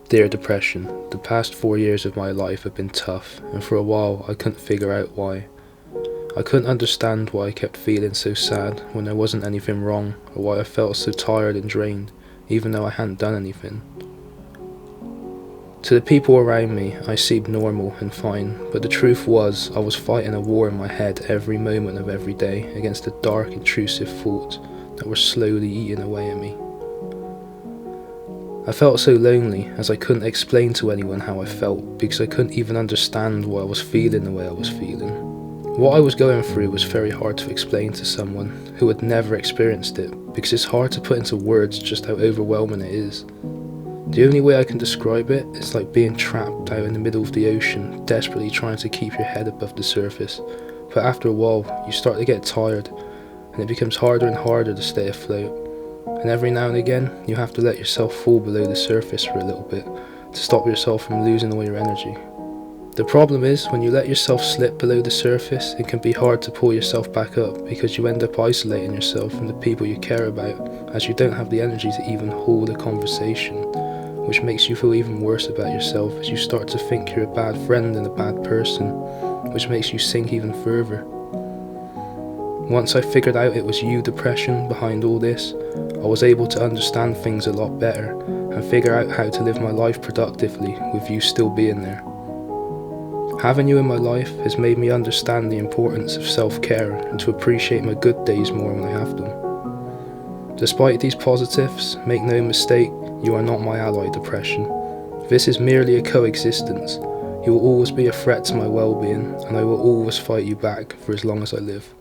Dear depression, the past 4 years of my life have been tough, and for a while I couldn't figure out why. I couldn't understand why I kept feeling so sad when there wasn't anything wrong, or why I felt so tired and drained, even though I hadn't done anything. To the people around me, I seemed normal and fine, but the truth was I was fighting a war in my head every moment of every day against the dark, intrusive thoughts that were slowly eating away at me. I felt so lonely as I couldn't explain to anyone how I felt because I couldn't even understand why I was feeling the way I was feeling. What I was going through was very hard to explain to someone who had never experienced it because it's hard to put into words just how overwhelming it is. The only way I can describe it is like being trapped out in the middle of the ocean, desperately trying to keep your head above the surface, but after a while you start to get tired and it becomes harder and harder to stay afloat. And every now and again, you have to let yourself fall below the surface for a little bit to stop yourself from losing all your energy. The problem is, when you let yourself slip below the surface, it can be hard to pull yourself back up because you end up isolating yourself from the people you care about, as you don't have the energy to even hold a conversation, which makes you feel even worse about yourself as you start to think you're a bad friend and a bad person, which makes you sink even further. Once I figured out it was you, depression, behind all this, I was able to understand things a lot better and figure out how to live my life productively with you still being there. Having you in my life has made me understand the importance of self-care and to appreciate my good days more when I have them. Despite these positives, make no mistake, you are not my ally, depression. This is merely a coexistence. You will always be a threat to my well-being, and I will always fight you back for as long as I live.